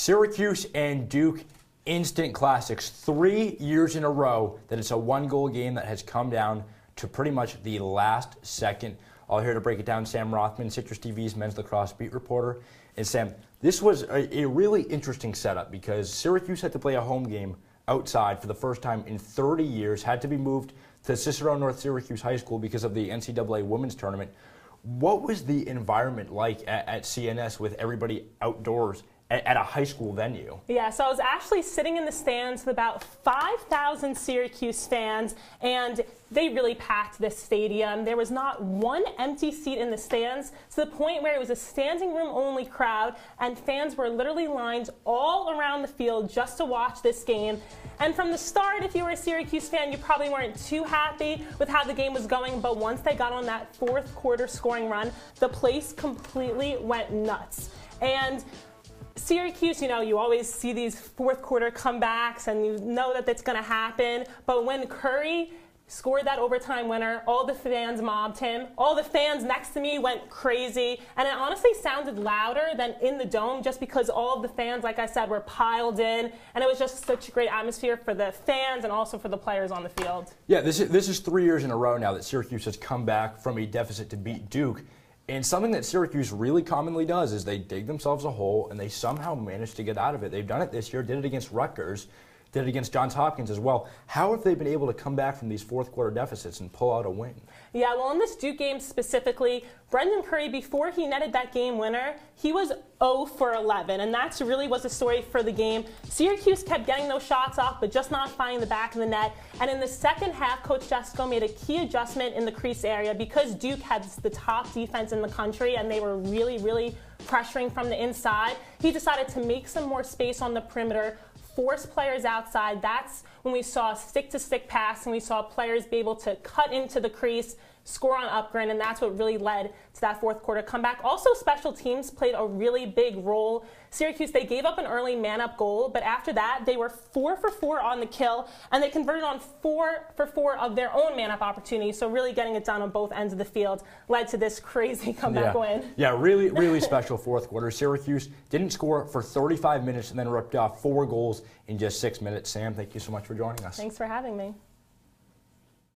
Syracuse and Duke, instant classics. 3 years in a row that it's a one-goal game that has come down to pretty much the last second. All here to break it down, Sam Rothman, CitrusTV's men's lacrosse beat reporter. And Sam, this was a really interesting setup because Syracuse had to play a home game outside for the first time in 30 years, had to be moved to Cicero North Syracuse High School because of the NCAA women's tournament. What was the environment like at CNS with everybody outdoors at a high school venue? Yeah, so I was actually sitting in the stands with about 5,000 Syracuse fans, and they really packed this stadium. There was not one empty seat in the stands, to the point where it was a standing room only crowd, and fans were literally lined all around the field just to watch this game. And from the start, if you were a Syracuse fan, you probably weren't too happy with how the game was going, but once they got on that fourth quarter scoring run, the place completely went nuts. And Syracuse, you always see these fourth quarter comebacks and you know that that's going to happen. But when Curry scored that overtime winner, all the fans mobbed him. All the fans next to me went crazy. And it honestly sounded louder than in the dome just because all of the fans, like I said, were piled in. And it was just such a great atmosphere for the fans and also for the players on the field. Yeah, this is 3 years in a row now that Syracuse has come back from a deficit to beat Duke. And something that Syracuse really commonly does is they dig themselves a hole and they somehow manage to get out of it. They've done it this year, did it against Rutgers, did it against Johns Hopkins as well. How have they been able to come back from these fourth quarter deficits and pull out a win? Yeah, well, in this Duke game specifically, Brendan Curry, before he netted that game winner, he was 0 for 11, and that really was the story for the game. Syracuse kept getting those shots off, but just not finding the back of the net. And in the second half, Coach Jesco made a key adjustment in the crease area because Duke had the top defense in the country, and they were really pressuring from the inside. He decided to make some more space on the perimeter, force players outside. That's when we saw stick-to-stick pass and we saw players be able to cut into the crease, score on Upgren, and that's what really led to that fourth quarter comeback. Also, special teams played a really big role. Syracuse, they gave up an early man-up goal, but after that, they were 4 for 4 on the kill, and they converted on 4 for 4 of their own man-up opportunities, so really getting it done on both ends of the field led to this crazy comeback win. Yeah, really special fourth quarter. Syracuse didn't score for 35 minutes and then ripped off 4 goals in just 6 minutes. Sam, thank you so much for joining us. Thanks for having me.